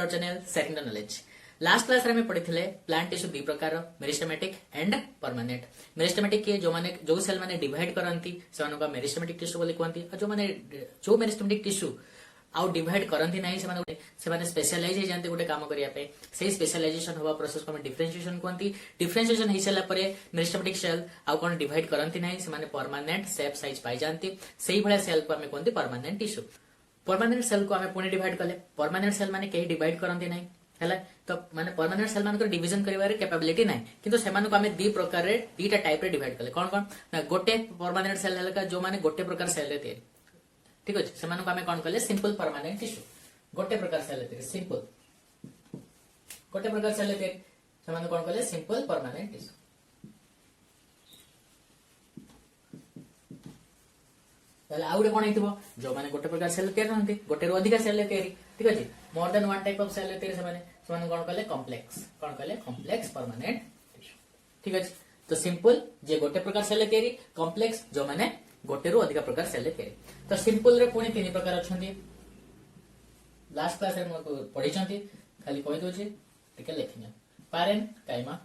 Our channel second knowledge. Last class रे में पढ़िथिले plant tissue दी प्रकार मेरिस्टेमेटिक एंड परमानेंट। मेरिस्टेमेटिक के जो सेल माने डिवाइड करंती सेमानको का मेरिस्टेमेटिक टिश्यू बोली कहंती और जो मेरिस्टेमेटिक टिश्यू आउ डिवाइड करंती नाही सेमाने स्पेशलाइज हे जानते गोटे काम करिया पे सेही स्पेशलाइजेशन होवा प्रोसेस को हम डिफरेंशिएशन कहंती। डिफरेंशिएशन हे सला परे मेरिस्टेमेटिक सेल आउ कोन डिवाइड करंती नाही सेमाने परमानेंट शेप साइज पाई जानती सेही भले सेल को हम कहंती परमानेंट टिश्यू। परमानेंट सेल को हमें पुणी डिवाइड कले परमानेंट सेल माने कहीं डिवाइड करंती नाही हैला तो माने परमानेंट सेल मान डिविजन करिवारे कैपेबिलिटी नाही किंतु सेमान को हमें दी प्रकार रे दीटा टाइप रे डिवाइड कले कोन कोन ना गोटे परमानेंट सेल हलका जो माने गोटे प्रकार सेल रे तयारी ठीक अछि सेमान को हमें कोन कले सिंपल परमानेंट टिश्यू गोटे प्रकार सेल रे तयारी सिंपल गोटे प्रकार सेल रे तयारी सेमान कोन कले सिंपल परमानेंट टिश्यू। ताले आउडे कोन हेतिबो जो माने गोटे प्रकार सेल तयारी रहंती गोटे रो अधिक सेल तयारी ठीक अछि more than one type of cell तयारी सेमाने कोन कले कॉम्प्लेक्स परमानेंट टिश्यू ठीक अछि। तो सिंपल जे गोटे प्रकार सेल तयारी कॉम्प्लेक्स जो माने गोटे रो अधिक प्रकार सेल तयारी। तो सिंपल रे पुणी तीन प्रकार अछंती लास्ट क्लास रे म पढी छंती खाली कहि दोछि टिके लेखिना पारेन काइमा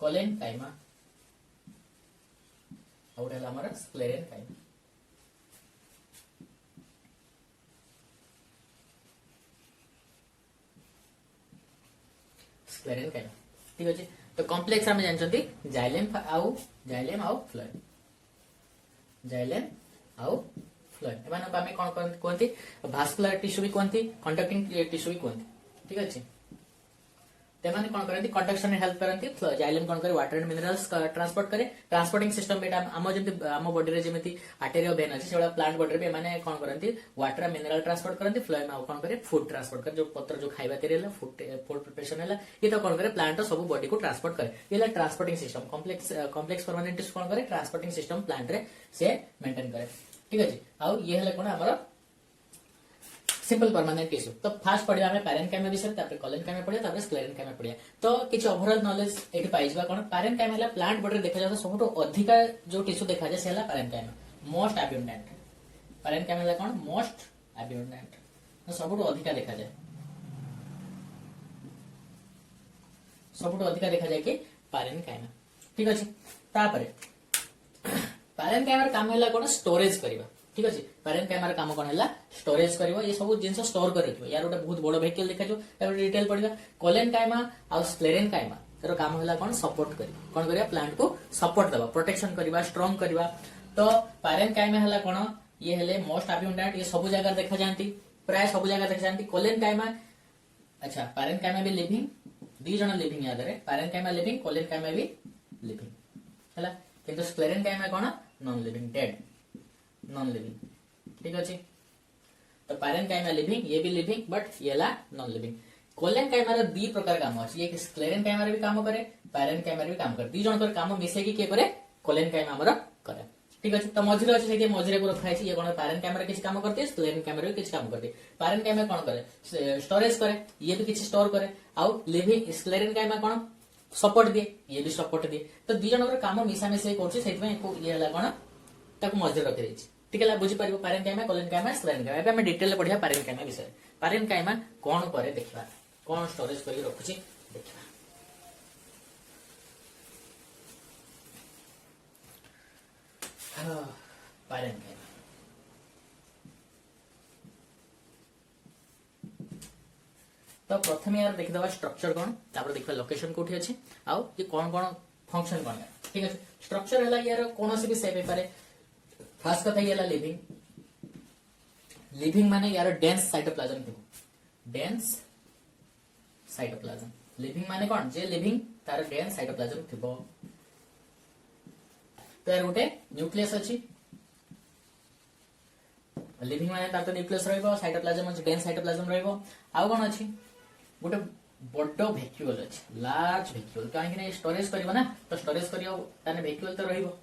कोलेन काइमा आउट है हमारा स्क्लेरेन काइमा। स्क्लेरेन काइमा ठीक अछि। तो कॉम्प्लेक्स हम जानछंती जाइलेम आउ फ्लोएम जाइलेम आउ फ्लोएम एमान हमें कोन कहंती भास्कुलर टिश्यू भी कहंती कंडक्टिंग टिश्यू भी कहंती ठीक अछि। तेमाने कोन करंती कंडक्शन में हेल्प करंती जाइलेम कोन करे वाटर एंड मिनरल्स ट्रांसपोर्ट करे ट्रांसपोर्टिंग सिस्टम बेटा आम जेंति आम बॉडी रे जेमिति आर्टेरियो वेन अछि सेला प्लांट बॉडी रे माने कोन करंती वाटर एंड मिनरल ट्रांसपोर्ट करंती फ्लोएम आउ कोन करे फूड ट्रांसपोर्ट करे जो पत्र जो खाइबा तेरेला फूड प्रिपरेशन हैला ये तो कोन करे प्लांट सब बॉडी को ट्रांसपोर्ट करे येला transporting system complex permanent tissue कोन करे ट्रांसपोर्टिंग सिस्टम प्लांट रे से मेंटेन करे ठीक अछि। आउ ये हले कोन हमर सिंपल परमानेंट टिश्यू। तो फास्ट पढ़िया हमें पैरेनकाइमा विषय तापर कोलेनकाइमा पढ़िया तापर स्क्लेरेनकाइमा पढ़िया। तो किछ ओवरऑल नॉलेज एटी पाइजबा कोन पैरेनकाइमा हला प्लांट बॉडी रे देखा जाता सबटो अधिक जो टिश्यू देखा जाय सेला पैरेनकाइमा मोस्ट अबंडेंट पैरेनकाइमा हला कोन मोस्ट अबंडेंट तो सबटो अधिक देखा जाय कि पैरेनकाइमा ठीक अछि। तापर पैरेनकाइमा काम हला कोन स्टोरेज करबा ठीक अछि। पैरेनकाइमा काम कोन हला स्टोरेज करबो ये सब जिंस स्टोर कर रखिबो यार गोटे बहुत बड़ वेहिकल देखा जो तापर डिटेल पढिबा कोलेनकाइमा आ स्क्लेरेनकाइमा तर काम हला कोन सपोर्ट करबो कोन करिया प्लांट को सपोर्ट देबा प्रोटेक्शन करबा स्ट्रांग करबा। तो पैरेनकाइमा हला कोन ये हले मोस्ट अबंडेंट ये सब जगह देखा जानती प्राय सब जगह देखा जानती कोलेनकाइमा अच्छा पैरेनकाइमा भी लिविंग दी जण लिविंग याद रे पैरेनकाइमा लिविंग कोलेनकाइमा भी लिविंग हला किंतु स्क्लेरेनकाइमा कोन non living dead non living ठीक अछि। तो पैरेनकाइमा लिविंग ये भी लिविंग बट येला नॉन लिविंग। कोलेनकाइमा रे दी प्रकार काम अछि ये स्क्लेरेनकाइमा रे भी काम करे पैरेनकाइमा रे भी काम करे दी जण कर काम मिसे की के करे कोलेनकाइमा हमर करे ठीक अछि। तो मझिरे अछि सेके मझिरे को रखा अछि ये कोन पैरेनकाइमा रे किछ काम करते स्क्लेरेनकाइमा रे किछ काम करते पैरेनकाइमा कोन करे स्टोरेज करे ये भी किछ स्टोर करे आउ लिविंग स्क्लेरेनकाइमा कोन सपोर्ट दे ये भी सपोर्ट दे। तो दी जण कर काम मिसा मिसे करछि सेति में ये हला कोन ताको मझिरे रखि दैछि ठीक है बुझी पारिबो पैरेनकाइमा कोलेनकाइमा स्क्लेरेनकाइमा एबे हम डिटेल पढिया पैरेनकाइमा विषय पैरेनकाइमा कोन करे देखबा कोन स्टोरेज करी रखुछि देखबा। पैरेनकाइमा तो प्रथम यार देखि दबा स्ट्रक्चर कोन तापर देखबा लोकेशन कोठी अछि आउ ये कोन कोन फंक्शन कोन ठीक है। स्ट्रक्चर हला यार कोनोसी भी सेप हे पारे फास्ट कथा ये लिविंग लिविंग माने यार डेंस साइटोप्लाज्म थी डेंस साइटोप्लाज्म लिविंग माने कौन जे लिविंग तार डेंस साइटोप्लाज्म थी तो यार गोटे न्यूक्लियस अछि लिविंग माने तार तो न्यूक्लियस रहइबो साइटोप्लाज्म अछि डेंस साइटोप्लाज्म रहइबो आउ कोन अछि गोटे बड्डो वैक्यूल अछि लार्ज वैक्यूल काहे कि स्टोरेज करबो ना तो स्टोरेज करियो ताने वैक्यूल तो रहइबो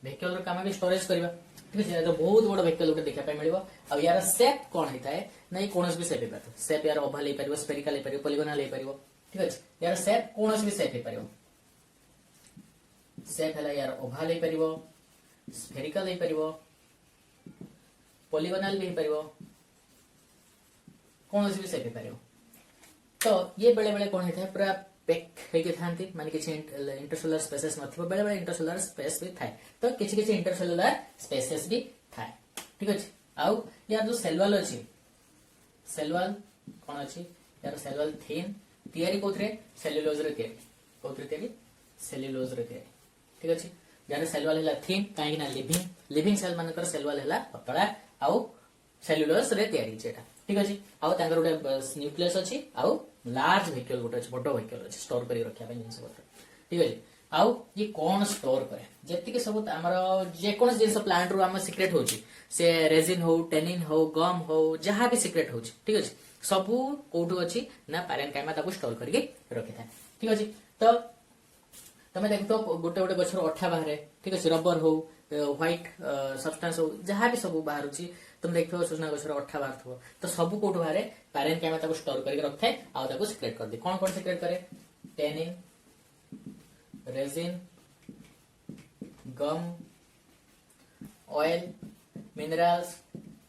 वेहिकल काम भी स्टोरेज करबा ठीक है। तो बहुत बड़ वेहिकल गोटे देखा पाइ मिलिबो आ यार शेप कोन हेताए नै कोनस भी शेप हे पातो शेप यार ओवल हे परिबो स्फेरिकल हे परिबो पॉलीगोनल हे परिबो ठीक है। यार शेप कोनस भी शेप हे परिबो शेप हला यार ओवल हे परिबो स्फेरिकल हे परिबो पॉलीगोनल भी हे परिबो कौन भी सेप हो पारे। तो ये बेले बेले कौन होता है पूरा पैक होके थांती माने किछि इंटरसेलुलर स्पेसेस नथिबो बेले बेले इंटरसेलुलर स्पेस भी थाए तो किछि किछि इंटरसेलुलर स्पेसेस भी थाए ठीक अछि। आउ यार जो सेल वॉल अछि सेल वॉल कौन अछि यार सेल वॉल थिन तयारी कोथरे सेल्युलोज रे तयारी कोथरे तयारी सेल्युलोज रे तयारी ठीक अछि। यार सेल वॉल हला थिन काहे ना लिविंग सेल मानकर सेल वॉल हला पतला आउ सेल्युलोज रे तयारी जेटा ठीक अछि। आउ तांगर गोटे न्यूक्लियस अछि आउ लार्ज वेहिकल गोटे अछि बडो वेहिकल अछि स्टोर करी रखिया पे जिंस गोटे ठीक अछि। आउ ये कौन स्टोर करे जेति के सब हमर जे कोन जिंस प्लांट रो हम सीक्रेट होछि से रेजिन हो टेनिन हो गम हो जहां भी सीक्रेट होछि ठीक अछि सबु कोठो अछि ना पैरेनकाइमा ताको स्टोर करके रखि थाए ठीक अछि। तो तमे देखतो गोटे गोटे गछर अठा बाहरे ठीक अछि रबर हो व्हाइट सब्सटेंस हो जहां भी सब बाहर अछि तुम देखो सुजना गछर अठा बाहर थो तो सबु कोठो बाहरे पैरेनकाइमा ताको स्टोर करके रखथाय आ ताको सीक्रेट कर दे कौन कौन सीक्रेट करे टेनिन रेजिन गम ऑयल मिनरल्स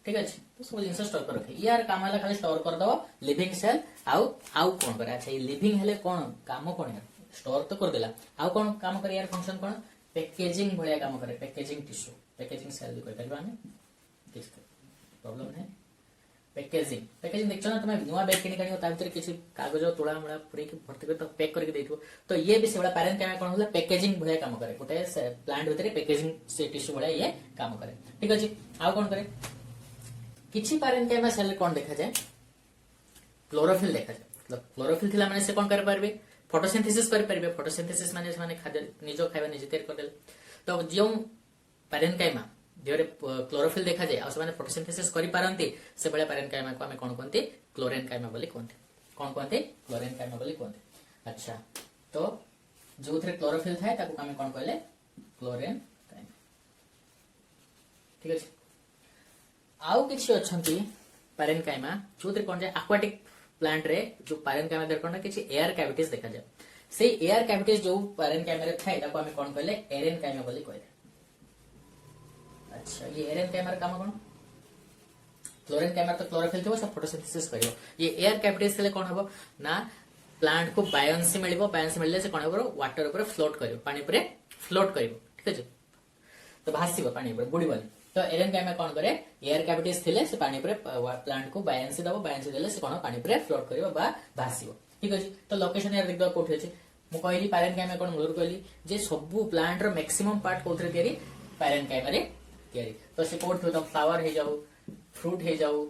ठीक अछि। तो सब जिंस स्टोर कर रखे यार काम हला खाली स्टोर कर दो लिविंग सेल आउ कोन करे अच्छा ये लिविंग हेले कोन काम कोन यार स्टोर तो कर देला आउ कोन काम करे यार फंक्शन कोन पैकेजिंग भलिया काम करे पैकेजिंग टिश्यू पैकेजिंग सेल भी कोइ परबा हमें किसको प्रॉब्लम है पैकेजिंग देखछ ना तुम नुआ बैग किनी कानी ता भीतर किछि कागज तोड़ा मोड़ा पूरी के भर्ती कर तो पैक करके देथो तो ये भी सेबड़ा पैरेनकाइमा कोन होला पैकेजिंग भलिया काम करे गोटे प्लांट भीतर पैकेजिंग से टिश्यू भलिया ये काम करे ठीक अछि। आउ कोन करे किछि पैरेनकाइमा सेल कोन देखा जाए क्लोरोफिल देखा जाए मतलब क्लोरोफिल थिला माने से कोन कर पारबे फोटोसिंथेसिस कर पारबे फोटोसिंथेसिस माने खाद्य निजो खाइबा निजे तैयार कर देले तो जो पैरेनकाइमा जेरे क्लोरोफिल देखा जाए और से फोटोसिंथेसिस करि पारंती से बळे पैरेनकाइमा को हमें कोन कोनते क्लोरेनकाइमा बोली कोनते कोन कोनते क्लोरेनकाइमा बोली कोनते अच्छा। तो जो थरे क्लोरोफिल थाए ताको हमें कोन कहले क्लोरेनकाइमा ठीक अछि। आउ किछि अछंती पैरेनकाइमा जो थरे कोन जे एक्वाटिक प्लांट रे जो पैरेनकाइमा देर कोन किछि एयर कैविटीज देखा जाए से एयर कैविटीज जो पैरेनकाइमा रे थाए ताको हमें कोन कहले एरेनकाइमा बोली कहले अच्छा। ये एरेनकाइमा काम कोन क्लोरेनकाइमा तो क्लोरोफिल थो सब फोटोसिंथेसिस करियो ये एयर कैविटीज से कोन हबो ना प्लांट को बायोन्सी मिलिबो बायोन्सी मिलले से कोन हबो वाटर ऊपर फ्लोट करियो पानी ऊपर फ्लोट करियो ठीक अछि तो भासिबो पानी ऊपर बुडीबो तो एरेनकाइमा कोन करे एयर कैविटीज थिले से पानी ऊपर प्लांट को बायोन्सी दबो बायोन्सी देले से कोन पानी ऊपर फ्लोट करियो बा भासिबो ठीक अछि। तो लोकेशन यार देखदो कोठी अछि मु कहली पैरेनकाइमा कोन मुलर कहली जे सबु प्लांट रो मैक्सिमम पार्ट कोथरे तयारी पैरेनकाइमा रे तयारी तो से कोड तो फ्लावर हे जाऊ फ्रूट हे जाऊ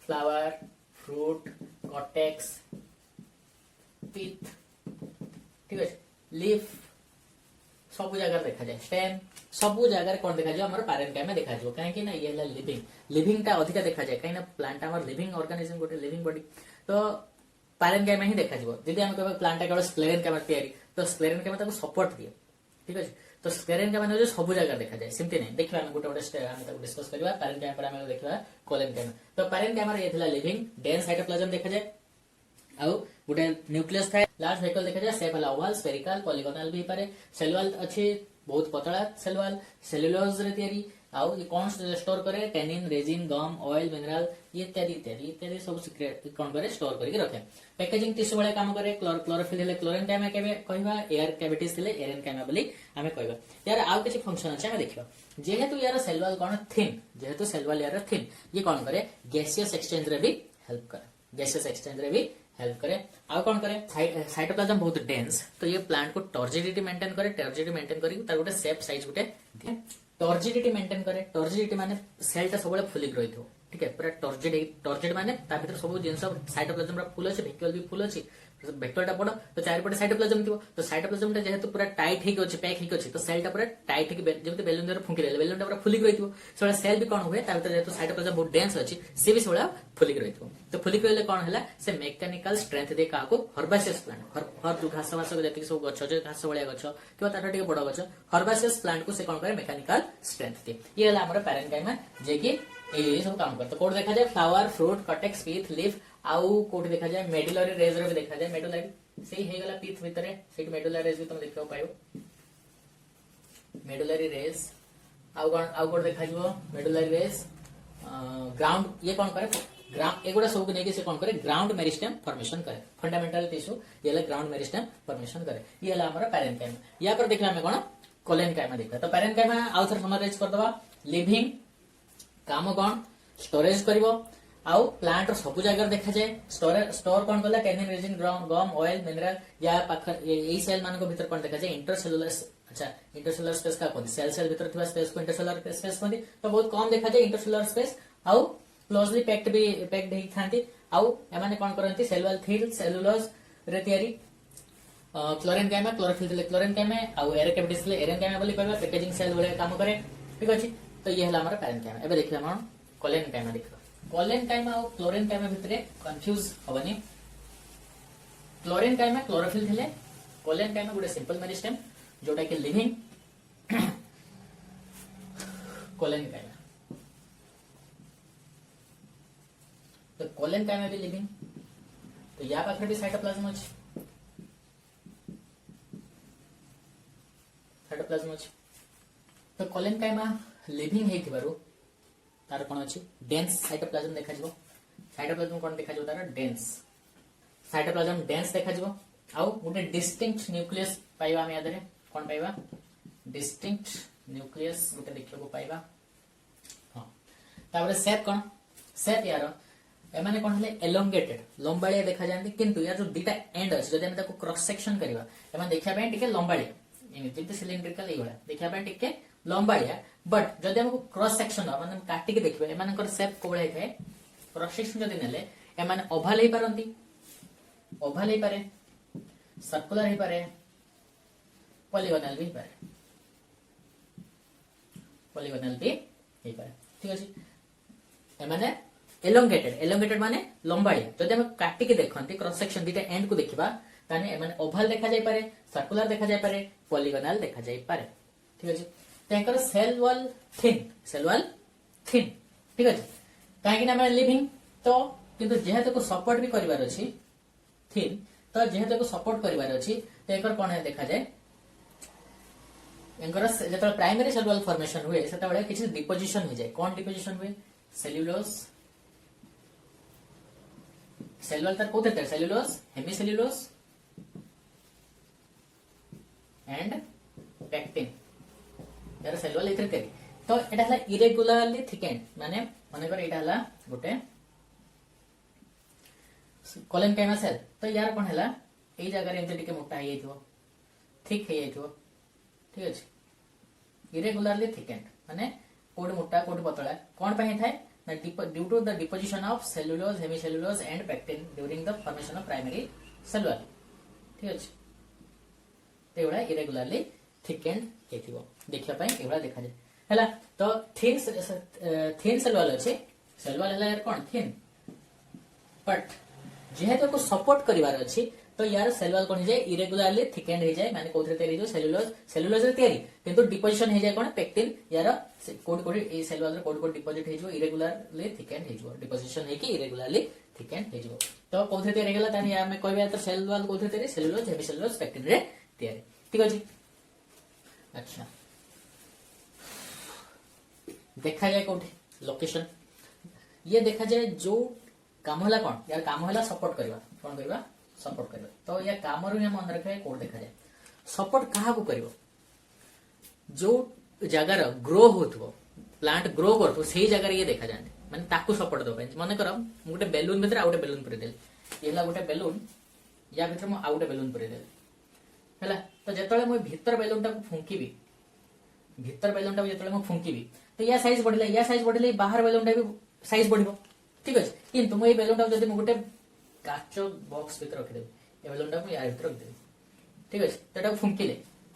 फ्लावर फ्रूट कॉर्टेक्स पिथ ठीक है लीफ सब जगह देखा जाए स्टेम सब जगह कौन देखा जाए हमर पैरेनकाइमा देखा जाए काहे कि ना ये हला लिविंग टा अधिक देखा जाए काहे ना प्लांट हमर लिविंग ऑर्गेनिज्म गोटे लिविंग बॉडी तो पैरेनकाइमा ही देखा जाए जदी हम कहबा प्लांट केवल स्क्लेरेनकाइमा तयारी तो स्क्लेरेनकाइमा ताको सपोर्ट दिए ठीक है। तो स्क्लेरेनकाइमा जो सब जगह देखा जाए सेमती नहीं देखिबा हम गोटे गोटे हम ताको डिस्कस करबा पैरेनकाइमा पर हम देखिबा कोलेनकाइमा तो पैरेनकाइमा रे एथला लिविंग डेंस साइटोप्लाज्म देखा जाए आउ गोटे न्यूक्लियस थाए लार्ज वेहिकल देखा जाए सेप हला ओवल स्फेरिकल पॉलीगोनल भी पारे सेल वॉल अछि बहुत पतला सेल वॉल सेल्युलोज रे तयारी आउ ये कौन स्टोर करे टेनिन रेजिन गम ऑयल मिनरल ये इत्यादि सब सीक्रेट कौन करे स्टोर करके रखे पैकेजिंग टिश्यू वाला काम करे क्लोरोफिल हेले क्लोरेनकाइमा केबे कहबा एयर कैविटीज हेले एरेनकाइमा बोली हमें कहबा यार आउ किछि फंक्शन अछि हम देखिबा जेहेतु यार सेल वॉल कोन थिन जेहेतु सेल वॉल यार थिन ये कौन करे गैसियस एक्सचेंज रे भी हेल्प करे गैसियस एक्सचेंज रे भी हेल्प करे आउ कौन करे साइटोप्लाज्म बहुत डेंस तो ये प्लांट को टॉर्जिडिटी मेंटेन करे टॉर्जिडिटी मेंटेन करी तार गोटे शेप साइज गोटे टॉर्जिडिटी मेंटेन करे टॉर्जिडिटी माने सेल टा सबले फुली रहिथो ठीक है पूरा टॉर्जिड माने ता भीतर सब जिंस साइटोप्लाज्म रा फुल अछि वेहिकल भी फुल अछि वेक्टर टा बड़ तो चारिपटे साइटोप्लाज्म थिबो तो साइटोप्लाज्म टा जेहेतु पूरा टाइट हेक अछि पैक हेक अछि तो सेल टा पूरा टाइट हेक जेमते बेलून दर फुंकी देले बेलून टा पूरा फुली रहिथो सोला सेल भी कोन हुए ता भीतर जेहेतु साइटोप्लाज्म बहुत डेंस अछि से भी सोला फुली रहिथो तो फुली रहले कोन हला से मैकेनिकल स्ट्रेंथ दे काको हर्बासियस प्लांट हर जो घास वास जति सब गछ जे घास बळिया गछ किबा ताटा टिके बड़ गछ हर्बासियस प्लांट को से कोन करे मैकेनिकल स्ट्रेंथ दे ये हला हमर पैरेनकाइमा जे कि ए सब काम करते कोड देखा जाए flower fruit cortex pith leaf आउ कोड देखा जाए मेडुलरी रेज रे भी देखा जाए मेडुलरी से हे गला पीथ भीतर से मेडुलरी रेज भी तुम देखियो पायो मेडुलरी रेज आउ कोड देखा जइबो मेडुलरी रेज ग्राउंड ये कौन करे ग्राउंड एगुड़ा सब नहीं से कौन करे ग्राउंड मेरिस्टेम फॉर्मेशन करे फंडामेंटल टिश्यू ये ग्राउंड मेरिस्टेम फॉर्मेशन करे ये हमारा पैरेन्काइमा या पर देखला हमें कौन कोलेनकाइमा देखा तो पैरेन्काइमा आउ थर समराइज कर दबा लिविंग काम कौन स्टोरेज करिवो आउ प्लांट सब जगह देखा जाए स्टोर कौन कला कैनिन रेजिन गम ऑयल मिनरल या पाखर ए सेल मान को भीतर कौन देखा जाए इंटरसेलुलर अच्छा इंटरसेलुलर स्पेस का कहते सेल भीतर थिबा स्पेस को इंटरसेलुलर स्पेस कहते तो बहुत कम देखा जाए इंटरसेलुलर स्पेस आउ क्लोजली पैक्ड हे थांती आउ एमाने कौन करंती सेलुलर सेलुलोज रे तयारी क्लोरेनकाइमा क्लोरोफिल थिले क्लोरेनकाइमा आउ एरेकेपिटिस थिले एरेनकाइमा बोली कहबा पैकेजिंग सेल भले काम करे ठीक अछि तो ये हला हमर पैरेन्काइमा एबे देखिला हम कोलेनकाइमा देखिबा कोलेनकाइमा और क्लोरेनकाइमा भितरे कंफ्यूज हबनी क्लोरेनकाइमा क्लोरोफिल थिले कोलेनकाइमा गुडे सिंपल मेरिस्टेम जोटा कि लिविंग कोलेनकाइमा तो कोलेनकाइमा भी लिविंग तो या पाखरे भी साइटोप्लाज्म अछि साइटोप्लाज्म अछि तो कोलेनकाइमा लिविंग हे थिबारु तार कोन अछि डेंस साइटोप्लाज्म देखा जिवो साइटोप्लाज्म कोन देखा जिवो तार डेंस साइटोप्लाज्म डेंस देखा जिवो आउ गुटे डिस्टिंक्ट न्यूक्लियस पाइबा हम यादरे कोन पाइबा डिस्टिंक्ट न्यूक्लियस गुटे देखियो को पाइबा हां ताबरे शेप कोन शेप यार एमाने कोन हले एलोंगेटेड लंबाळिया देखा जानती किंतु यार जो दुटा एंड अछि जदि हम ताको क्रॉस सेक्शन करबा एमा देखिया पे टिके लंबाळिया एमिति सिलिंड्रिकल एगुडा देखिया पे टिके लंबाळिया बट जदि हमको क्रॉस सेक्शन माने काटी के देखबे एमानकर शेप कोबळे हे क्रॉस सेक्शन जदि नेले एमाने ओवल हे पारंती ओवल हे पारे सर्कुलर हे पारे पॉलीगोनल भी पारे पॉलीगोनल भी हे पारे ठीक अछि एमाने एलोंगेटेड माने लंबाळिया जदि हम काटी के देखंती क्रॉस सेक्शन दिटा एंड को देखिबा ताने एमाने ओवल देखा जाय पारे सर्कुलर देखा जाय पारे पॉलीगोनल देखा जाय पारे ठीक अछि तेकर सेल वॉल थिन ठीक अछि काहे कि ना लिविंग तो किंतु जेहेतु को सपोर्ट भी करिवार अछि थिन तो जेहेतु को सपोर्ट करिवार अछि तेकर कोन देखा जाय एंकर जेतल प्राइमरी सेल वॉल फॉर्मेशन हुए सेता बळे किछि डिपोजिशन हो जाय कोन डिपोजिशन हुए सेल्युलोज सेल वॉल तर कोते तर सेल्युलोज हेमिसेल्युलोज एंड पेक्टिन यार सेल वॉल इथर करी तो एटा हला इरेगुलरली थिकेंड माने माने कर एटा हला गोटे कोलेनकाइमा सेल तो यार कोन हला एई जगह रे एते टिके मोटा हे जाइथो थिक हे जाइथो ठीक अछि इरेगुलरली थिकेंड माने कोड मोटा कोड पतला कोन पय थाए ना due to the deposition of cellulose hemicellulose and pectin during the formation of primary cell wall ठीक अछि तेवडा इरेगुलरली थिकेंड हेथिबो देखिया पय एवडा देखा जाय हला तो थिन सेल वॉल अछि सेल वॉल हला यार कोन थिन बट जेहेतु को सपोर्ट करिवार अछि तो यार सेल वॉल कोन हे जाय इरेगुलरली थिकेंड हे जाय माने कोथरे तयारी जो सेल्युलोज रे तयारी किंतु डिपोजिशन हे जाय कोन पेक्टिन यार कोड ए सेल वॉल रे कोड डिपोजिट हे जो इरेगुलरली थिकेंड हे जो डिपोजिशन हे कि इरेगुलरली थिकेंड हे जो तो कोथरे तयारी गेला तानी या में कहबे तो सेल वॉल कोथरे तयारी सेल्युलोज हेमिसेल्युलोज पेक्टिन रे तयारी ठीक अछि अच्छा देखा जाए कोठी लोकेशन ये देखा जाए जो काम होला कोन यार काम होला सपोर्ट करबा कोन करबा सपोर्ट करबा तो या काम रो हम मन रखे कोड देखा जाए सपोर्ट कहा को करबो जो जगह रो ग्रो होतबो प्लांट ग्रो करतो सेही जगह रे ये देखा जाए माने ताकू सपोर्ट दो माने कर गोटे बेलून भीतर आ गोटे बेलून पुरे देल येला गोटे बेलून या भीतर म आ गोटे बेलून पुरे देल हला तो जेतळे म भीतर बेलून टा फुंकीबी भीतर बेलून टा जेतळे म फुंकीबी तो या साइज बढ़ले बाहर बेलून टा भी साइज बढ़िबो ठीक अछि किंतु म ए बेलून टा जदी म गोटे काचो बॉक्स भीतर रखि देबे ए बेलून टा म यार भीतर रखि देबे ठीक अछि तटा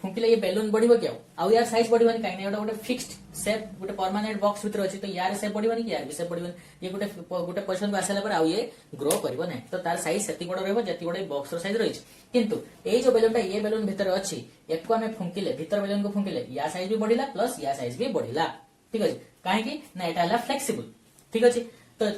फुंकीले ये बेलून बढ़िबो क्या आउ यार साइज बढ़िबनी काहे एटा गोटे फिक्स्ड शेप गोटे परमानेंट बॉक्स भीतर अछि तो यार शेप बढ़िबनी कि यार भी शेप बढ़िबनी ये गोटे पोजीशन को आसला पर आउ ये ग्रो करबो नै तो तार साइज सेति बड़ रहबो जति बड़ बॉक्स रो साइज रही किंतु ए जो बेलून टा ये बेलून भीतर अछि एको हमें फुंकीले भीतर बेलून को फुंकीले या साइज भी बढ़िला प्लस या साइज भी बढ़िला ठीक अछि काहे कि ना एटा हला फ्लेक्सिबल ठीक अछि तो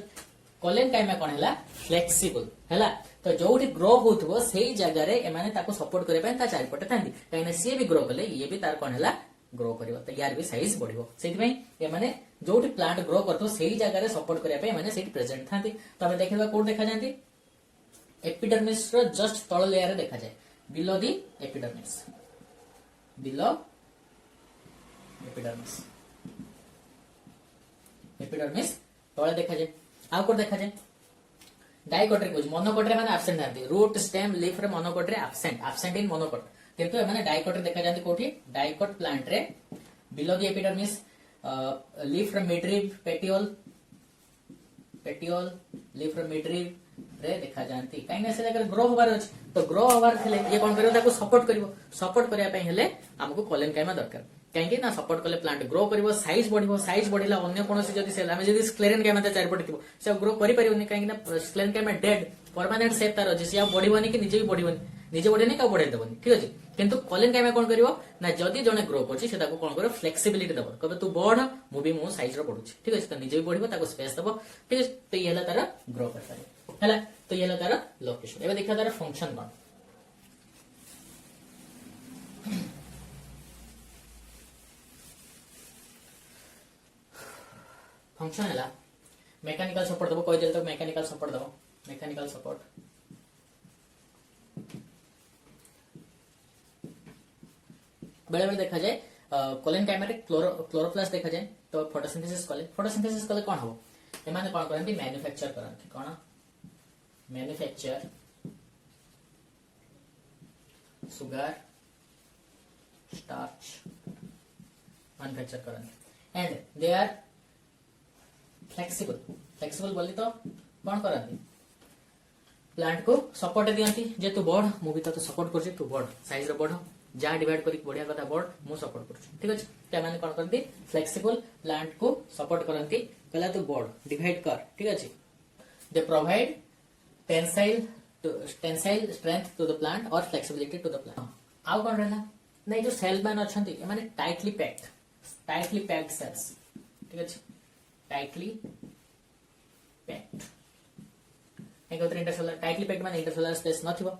कोलेनकाइमा कोन हला फ्लेक्सिबल हला तो जोठी ग्रो होथबो सेही जगह रे एमाने ताको सपोर्ट करे पय ता चारि पटे थांदी काहे ना सी भी ग्रो कले ये भी तार कोन हला ग्रो करिवो तो यार भी साइज बढ़िवो सेति पई ए माने जोठी प्लांट ग्रो करतो सेही जगह रे सपोर्ट करिया पे माने सेठी प्रेजेंट थांती तो हमें देखिबा कोड देखा जांती एपिडर्मिस रो जस्ट तळ लेयर रे देखा जाय below the epidermis below epidermis epidermis तळे देखा जाय आ कोड देखा जाय डाइकोट रे कुछ मोनोकोट रे माने एब्सेंट थांती रूट स्टेम लीफ रे मोनोकोट रे एब्सेंट इन मोनोकोट किंतु ए माने डाइकोट रे देखा जांती कोठी डाइकोट प्लांट रे बिलो दी एपिडर्मिस लीफ रे मिडरिव पेटियोल लीफ रे मिडरिव रे देखा जांती काई ना से जगह ग्रो होबार अछि तो ग्रो होबार थले ये कोन करियो ताको सपोर्ट करिया पई हेले हमको कोलेन काइमा दरकार काहे ना सपोर्ट कले प्लांट ग्रो करिवो साइज बढ़िला अन्य कोनोसी जदी सेल हम जदी स्क्लेरेन काइमा चार पटे थिबो से ग्रो करि परिवनी काहे ना स्क्लेरेन काइमा डेड परमानेंट सेप तार अछि से बढ़िबनी कि निजे भी बढ़िबनी निजे बढ़ेनी का बढ़ाई देबनी ठीक अछि किंतु कोलेन काइमा कोन करिवो ना जदी जने ग्रो करछि से ताको कोन करियो फ्लेक्सिबिलिटी देबो कबे तू बढ़ मु भी मो साइज रो बढ़ुछि ठीक अछि तो निजे भी बढ़िबो ताको स्पेस देबो ठीक अछि तो ये हला तार ग्रो कर पारे हला तो ये हला तार लोकेशन एबे देखा तार फंक्शन कोन फंक्शन है मेकानिकल सपोर्ट दबो कोई देल तो मेकानिकल सपोर्ट दबो मेकानिकल सपोर्ट बेले बेले देखा जाए कोलेन काइमेरे क्लोरोप्लास्ट देखा जाए तो फोटोसिंथेसिस कले कोन हो ए माने कोन करंती मैन्युफैक्चर करंती कोन मैन्युफैक्चर सुगर स्टार्च मैन्युफैक्चर करंती एंड दे आर फ्लेक्सिबल बोली तो कौन करती प्लांट को सपोर्ट दियंती जे तू बढ़ मु भी तो सपोर्ट करछि तू बढ़ साइज रो बढ़ जा डिवाइड करी बढ़िया कथा बढ़ मु सपोर्ट करछि ठीक अछि ते माने कोन करती फ्लेक्सिबल प्लांट को सपोर्ट करंती कहला तू बढ़ डिवाइड कर ठीक अछि they provide tensile strength to the plant और फ्लेक्सिबिलिटी टू द प्लांट आउ कोन रहला नै जो सेल मैन अछंती ए माने टाइटली पैक्ड सेल्स ठीक अछि टाइटली पैक्ड एक इंटरसेलुलर टाइटली पैक्ड माने इंटरसेलुलर स्पेस नथिबो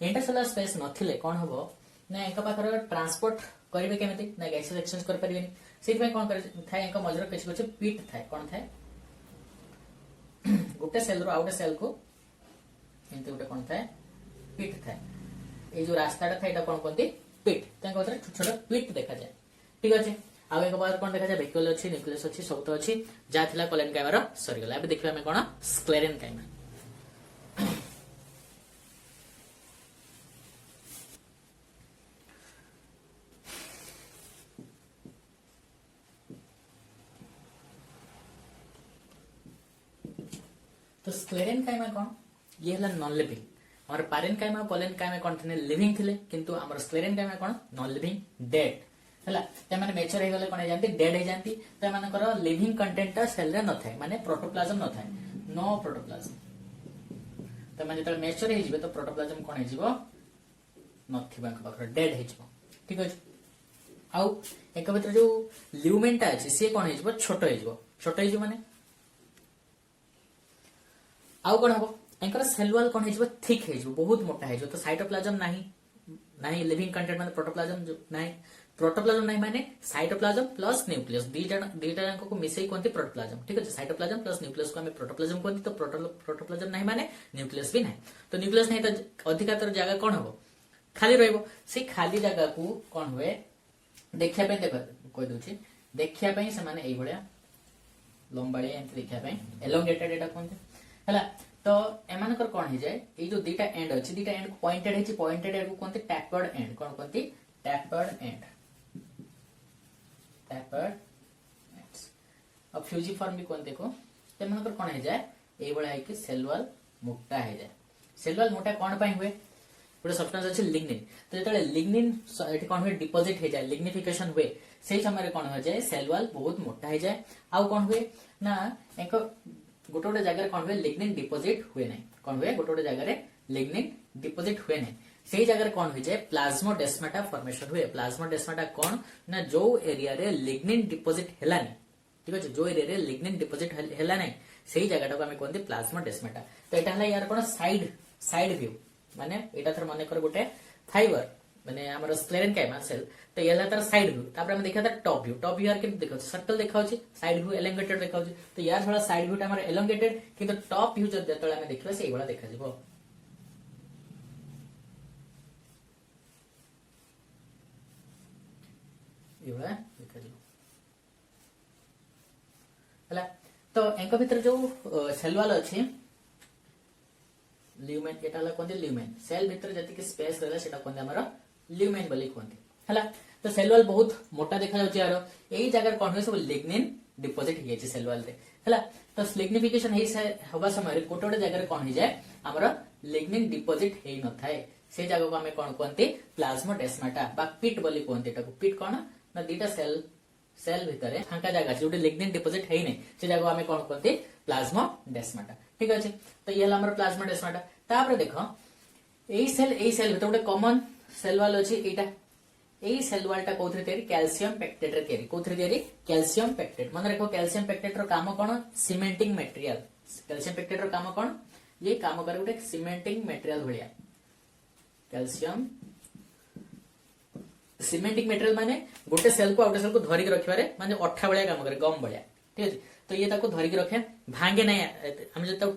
इंटरसेलुलर स्पेस नथिले कोन हबो ना एक पाखर ट्रांसपोर्ट करिवे केमिति ना गैसेस एक्सचेंज कर परिबेनी सेति में कोन करे थाय एक मजर किछ पीट थाय कोन थाय गोटे सेल रो आउटे सेल को एंते गोटे कोन थाय पीट थाय ए जो रास्ताटा थाय एटा कोन कोनती पीट तांको उतरे छोट छोट पीट देखा जाय ठीक अछि आउ एक बार कोन देखा जाय वेक्यूल अछि न्यूक्लियस अछि सब तो अछि जा थिला कोलेन काइमा रो सरी गला अब देखिबा में कोन स्क्लेरेन काइमा तो स्क्लेरेन काइमा कोन ये हला नॉन लिविंग हमर पारेन काइमा पोलेन काइमा कोन थने लिविंग थिले किंतु हमर स्क्लेरेन काइमा कोन नॉन लिविंग डेड हला ते माने मेच्योर हे गले कोन जानती डेड हे जानती ते माने कर लिविंग कंटेंट ता सेल रे न थाय माने प्रोटोप्लाज्म न थाय नो प्रोटोप्लाज्म ते माने त मेच्योर हे जिवो तो प्रोटोप्लाज्म कोन हे जिवो नथिबा के पाखर डेड हे जिवो ठीक अछि आउ एक भीतर जो ल्यूमेंटा अछि से कोन हे जिवो छोटो हे जिवो माने आउ कोन हबो एंकर सेल वॉल कोन हे जिवो थिक हे जिवो बहुत मोटा हे जिवो तो साइटोप्लाज्म नाही लिविंग कंटेंट माने प्रोटोप्लाज्म नहीं माने साइटोप्लाज्म प्लस न्यूक्लियस दीटा को मिसई कोनती प्रोटोप्लाज्म ठीक है साइटोप्लाज्म प्लस न्यूक्लियस को हमें प्रोटोप्लाज्म कोनती तो प्रोटोप्लाज्म नहीं माने न्यूक्लियस भी नहीं तो न्यूक्लियस नहीं तो अधिकतर जगह कोन हबो खाली रहबो से खाली जगह को कोन हुए देखिया पे देख कोइ दोछि देखिया पे से माने एई भलिया लंबाळे एंत देखिया पे एलोंगेटेड एटा कोनते हला तो एमानकर कोन हे जाय ए जो दीटा एंड अछि दीटा एंड पॉइंटेड हेछि पॉइंटेड एंड को कोनते टैपर्ड एंड कोन कोनती टैपर्ड एंड अब फ्यूजिफॉर्म भी कोन देखो ते मनकर कोन हे जाय ए बळा है कि सेल वॉल मोटा हे जाय सेल वॉल मोटा कोन पई हुए गोटे सब्सटेंस अछि लिग्निन तो जेतले लिग्निन एठी कोन हुए डिपॉजिट हे जाय लिग्निफिकेशन हुए सेही समय रे कोन हो जाय सेल वॉल बहुत मोटा हे जाय आउ कोन हुए ना एक गोटे गोटे जगह कोन हुए लिग्निन डिपॉजिट हुए नै कोन हुए गोटे गोटे जगह रे लिग्निन डिपॉजिट हुए नै सेही जगह रे कोन हो जाय प्लाज्मोडेस्माटा फॉर्मेशन हुए प्लाज्मोडेस्माटा कोन ना जो एरिया रे लिग्निन डिपॉजिट हेलानी ठीक अछि जो एरिया रे लिग्निन डिपॉजिट हेला नै सेही जगहटा को हम कोनते प्लाज्मोडेस्माटा तो एटा हला यार कोन साइड व्यू माने एटा थर माने कर गोटे फाइबर माने हमर स्क्लेरेनकाइमा सेल तो ये तार साइड व्यू तापर हम देखा टॉप व्यू यार के देखो सर्कल देखा साइड व्यू एलोंगेटेड देखा तो यार थोड़ा साइड व्यू हमर एलोंगेटेड किंतु टॉप व्यू जब जेतले हम देखिबा सेही वाला देखा जिवो एवला देखा जिवो हला तो एंको भीतर जो सेल वाला अछि ल्यूमेन एटाला कोन ल्यूमेन सेल भीतर जति के स्पेस रहला सेटा कोन हमर ल्यूमेन बोली कोन हला तो सेल वॉल बहुत मोटा देखा जाउछ यार एई जगह कोन हो सब लिग्निन डिपॉजिट हे छै सेल वॉल रे हला तो लिग्निफिकेशन हे हवा समय रे कोटोडे जगह कोन हे जाय हमर लिग्निन डिपॉजिट हे न थाए से जगह को हमें कोन कोनते प्लाज्मोडेस्माटा बा पिट बोली कोनते टाको पिट कोन ना दीटा सेल भीतर फांका जगह जोटे लिग्निन डिपॉजिट है नहीं से जगह हमें कोन कोनते प्लाज्मोडेस्माटा ठीक अछि तो ये हमर प्लाज्मोडेस्माटा तापर देखो एई सेल भीतर गोटे कॉमन सेल वाल अछि एटा एई सेल वालटा कोथरे तयारी कैल्शियम पेक्टेट रे तयारी कोथरे तयारी कैल्शियम पेक्टेट मन रखो कैल्शियम पेक्टेट रो काम कोन सीमेंटिंग मटेरियल कैल्शियम पेक्टेट रो काम कोन ये काम करे गोटे सीमेंटिंग मटेरियल भलिया कैल्शियम सीमेंटिंग मटेरियल माने गोटे सेल को आउटे सेल को धरि के रखिबारे माने अठा भलिया काम करे गम भलिया ठीक अछि तो ये ताको धरि के रखे भांगे नै हम जे ताको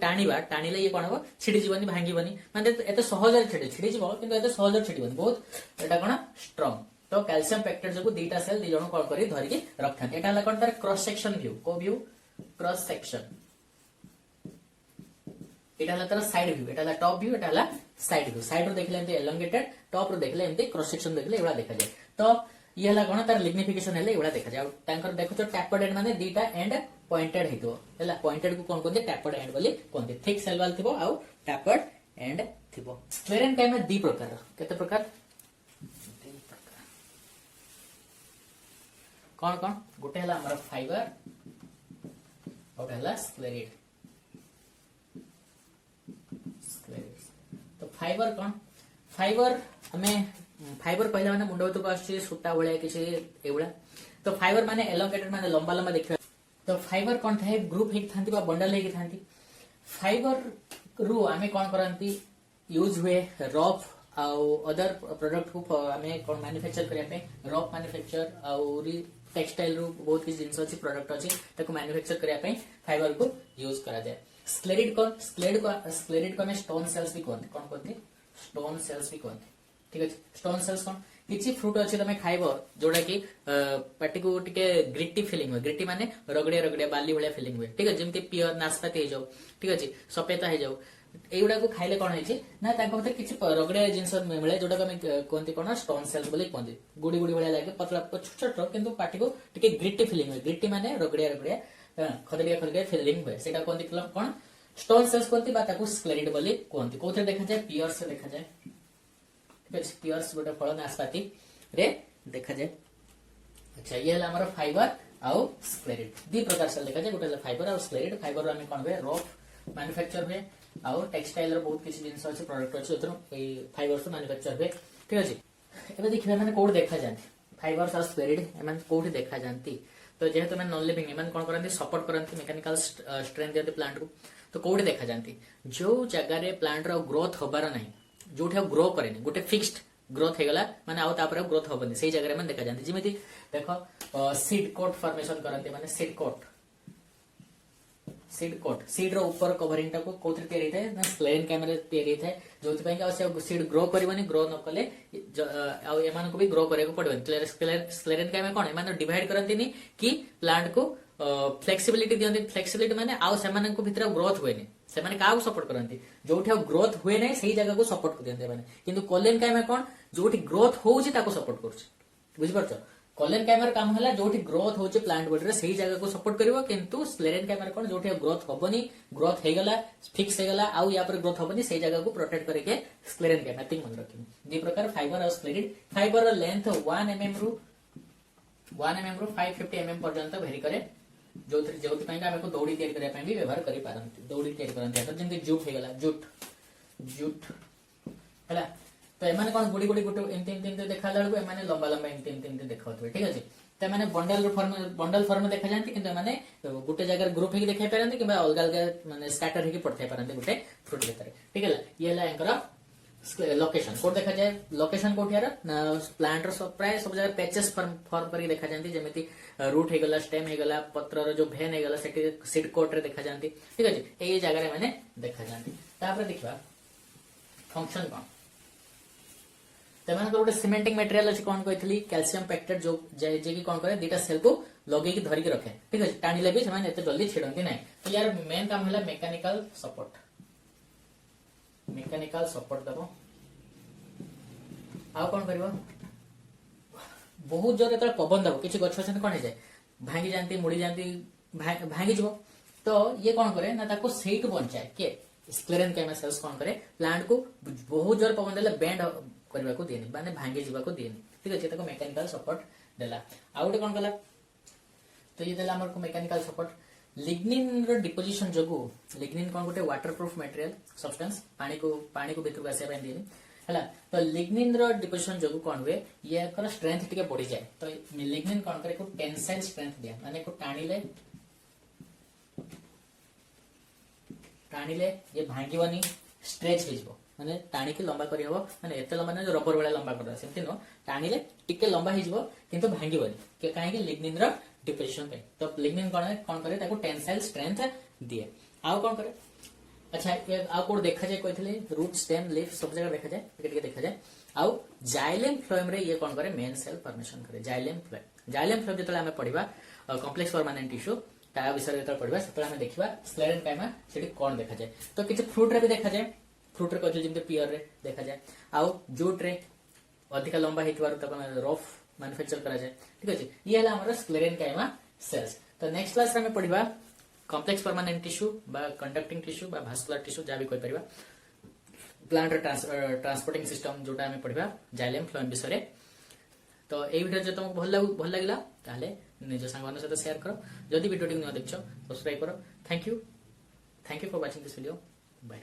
टाणीले ये कोन हो छिडी जीवनी भांगी बनी माने एते सहज रे छिडी जीव किंतु एते सहज रे छिडी बनी बहुत एटा कोन स्ट्रांग तो कैल्शियम पेक्टेट जो दीटा सेल दी जण कोन करी धरि के रखथान एटा हला कोन तार क्रॉस सेक्शन व्यू को व्यू क्रॉस सेक्शन एटा हला तार साइड व्यू एटा हला टॉप व्यू एटा हला साइड व्यू साइड रो देखले एंते एलोंगेटेड टॉप रो देखले एंते क्रॉस सेक्शन देखले एवला देखा जाय तो ये हला कोन तार लिग्निफिकेशन हेले एवला देखा जाय तांकर देखो तो टैपर्ड एंड माने दीटा एंड पॉइंटेड हितो हला पॉइंटेड को कोन कोन टैपर्ड एंड बोली कोन थिक सेल वाल थिबो आ टैपर्ड एंड थिबो स्क्लेरेनकाइमा दी प्रकार केते प्रकार कौन कौन गोटे हला हमर फाइबर गोटे हला स्क्लेरिड तो फाइबर कौन फाइबर हमें फाइबर पहला माने मुंडो तो आछे सूता भलिया किछि एवला तो फाइबर माने एलोंगेटेड माने लंबा लंबा देखियो तो फाइबर कौन थाए ग्रुप हेक थांती बा बंडल हेक थांती फाइबर रु हमें कौन करंती यूज हुए रफ आउ अदर प्रोडक्ट को हमें कौन मैन्युफैक्चर करिया पे रफ मैन्युफैक्चर आउरी टेक्सटाइल रु बहुत किसी जिंस अछि प्रोडक्ट अछि ताको मैन्युफैक्चर करिया पे फाइबर को यूज करा जाय स्क्लेरिड को हमें स्टोन सेल्स भी कहते कौन कहते स्टोन सेल्स भी कहते ठीक अछि स्टोन सेल्स कौन किछि फ्रूट अछि तमे खाइबो जोडा कि पार्टी को टिके ग्रिटी फीलिंग हो ग्रिटी माने रगड़े रगड़े बाली भलिया फीलिंग हुए ठीक अछि जेमति प्योर नाशपाती हे जाऊ ठीक अछि सपेता हे जाऊ एगुडा को खाइले कोन होइछि ना ताको मते किछि रगड़े जिंस मिले जोडा को कोनती कोन स्टोन सेल्स बोली कोनती गुडी गुडी भलिया लागे पतला छोट छोट किंतु पार्टी को टिके ग्रिटी फीलिंग हुए ग्रिटी माने रगड़े रगड़े खदड़िया फीलिंग हुए सेटा कोनती कोन स्टोन सेल्स कोनती बा ताको स्क्लेरिड बोली कोनती कोथरे देखा जाय पियर्स से देखा जाय पियर्स गोटे फल नाशपाती रे देखा जाए अच्छा ये हला हमर फाइबर आउ स्क्लेरिड दी प्रकार से देखा जाए गोटे फाइबर आउ स्क्लेरिड फाइबर हमें कोन हुए रफ मैन्युफैक्चर हुए आउ टेक्सटाइल रो बहुत किसी जिंस अछि प्रोडक्ट अछि उतरो ए फाइबर से मैन्युफैक्चर हुए ठीक अछि एबे देखिबा माने कोड देखा जानती फाइबर्स आउ स्क्लेरिड एमन कोड देखा जानती तो जेहेतु मैं नॉन लिविंग एमन कोन करंती सपोर्ट करंती मैकेनिकल स्ट्रेंथ देते प्लांट को तो कोड देखा जानती जो जगह रे प्लांट रो ग्रोथ होबार नहीं जोठे ग्रो करेनी गोटे फिक्स्ड ग्रोथ हेगला माने आउ तापर ग्रोथ होबनी सही जगह रे मन देखा जानती जेमिति देखो सीड कोट फॉर्मेशन करंती माने सीड रो ऊपर कवरिंग टा को कोथरे तयारी थाए ना स्क्लेरेन कैमरा तयारी थाए जोथि पई का सीड ग्रो करबनी ग्रो न कले आ एमान को भी ग्रो करे को पड़बनी स्क्लेरेन कैमरा कोन एमान डिवाइड करंतीनी कि प्लांट को फ्लेक्सिबिलिटी दियंती फ्लेक्सिबिलिटी माने आउ सेमान को भीतर ग्रोथ होएनी सेमाने काउ सपोर्ट करंती जोठी ग्रोथ हुए नै सही जगह को सपोर्ट कर दियंते माने किंतु कोलेन कैमरा कोन जोठी ग्रोथ होउची ताको सपोर्ट करछ बुझि परछ कोलेन कैमरा काम हला जोठी ग्रोथ होउची प्लांट बॉडी रे सही जगह को सपोर्ट करिवो किंतु स्क्लेरेन कैमरा कोन जोठी ग्रोथ होबनी ग्रोथ हे गला फिक्स हे गला आउ या पर ग्रोथ होबनी सही जगह को प्रोटेक्ट करे के स्क्लेरेन कैमरा थिंग मन रखिन दी प्रकार फाइबर और स्क्लेरिड फाइबर रो लेंथ 1 mm रु 550 mm पर्यंत भेरी करे जो को दौड़ी तैयारी करने भी व्यवहार करी पारंती दौड़ी तैयारी करंती तो जेंति जूट हे गला जूट हला तो एमाने कोन गुडी गुडी गुटे एंते देखा लाडको एमाने लंबा लंबा एंते देखाउतबे ठीक अछि त माने बंडल फॉर्म देखा जानती किंतु एमाने गुटे जगह ग्रुप हे देखा पारंती किबा अलग अलग माने स्कैटर हे पड़थाय पारंती गुटे फ्रूट भीतर ठीक है ये ला एंकर लोकेशन कोड देखा जाए लोकेशन कोठी यार प्लांट प्राय सब जगह पैचेस फॉर्म करके देखा जाती जमी रूट हो गला स्टेम हो गला पत्र जो भेन हो गला सीड कोट रे देखा जाती ठीक अच्छे ये जगह मैंने देखा जाती देखा फंक्शन कौन गोटे सीमेंटिंग मटेरियल अच्छे कौन कही कैल्शियम पैक्टेट जो जे कौन करे दीटा सेल को लगे धरिकी रखे ठीक अच्छे टाणिले भी से जल्दी छिड़ती ना तो यार मेन काम है मेकानिकल सपोर्ट दब आउ कौन कर बहुत जोर पवन दब किसी गछ कौन हो जाए भांगी जाती मुड़ी जाती भांगी जीव तो ये कौन करे ना ताको सेठ बंचाए किए स्क्लेरेनकाइमा सेल्स कौन करे प्लांट को बहुत जोर पवन देले बेंड करने को दिएनी माने भांगी जीवा को दिएनी ठीक अच्छे ताको मेकानिकल सपोर्ट देला आउ गोटे कौन कला तो ये देला हमर को मेकानिकल सपोर्ट लिग्निन रो डिपोजिशन जगु लिग्निन कौन गोटे वाटरप्रूफ मटेरियल सब्सटेंस पानी को भीतर आसे दिएनी है तो लिग्निन रो डिपोजिशन जगु कौन हुए ये स्ट्रेंथ टिके बढ़ी जाए तो लिग्निन कौन करे को टेंसाइल स्ट्रेंथ दिया माने को टाणिले ये भांगीबनी स्ट्रेच हो माने टाणी के लंबा करी हबो माने एते लंबा ना रबर वाला लंबा कर सेमति न टाणिले टिके लंबा हिजबो किंतु भांगीबनी काहे कि लिग्निन रो डिपोजिशन पे तो लिग्निन कौन करे ताको टेंसाइल स्ट्रेंथ दिए आउ कौन करे अच्छा ये आउ कोड देखा जाए कहथिले रूट स्टेम लीफ सब जगह देखा जाए टिके देखा जाए आउ जाइलेम फ्लोएम रे ये कौन करे मेन सेल फॉर्मेशन करे जाइलेम फ्लोएम जतले हमें पढिबा कॉम्प्लेक्स परमानेंट टिश्यू ता विषय जो पढ़ा से हमें देखा स्क्लेरेनकाइमा से कौन देखा जाए तो किसी फ्रूट रे भी देखा जाए फ्रूट रे कहते जमी पियर रे देखा जाए आउ जूट रे अधिक लंबा होता रफ मैन्युफैक्चर करा जाए ठीक अच्छे ये है हमारा स्क्लेरेनकाइमा सेल्स तो नेक्स्ट क्लास में पढ़ा कॉम्प्लेक्स परमानेंट टिश्यू बा कंडक्टिंग टिश्यू बा भास्कुलर टिश्यू जहाँ भी कही पार प्लांट ट्रांसपोर्टिंग सिस्टम जोटा हमें पढ़ा जाइलेम फ्लोएम विषय तो ये वीडियो जो तुमको भल लगे ताहले निज सांग सहित शेयर कर जदि वीडियो न देख सब्सक्राइब करो thank you for watching this video bye.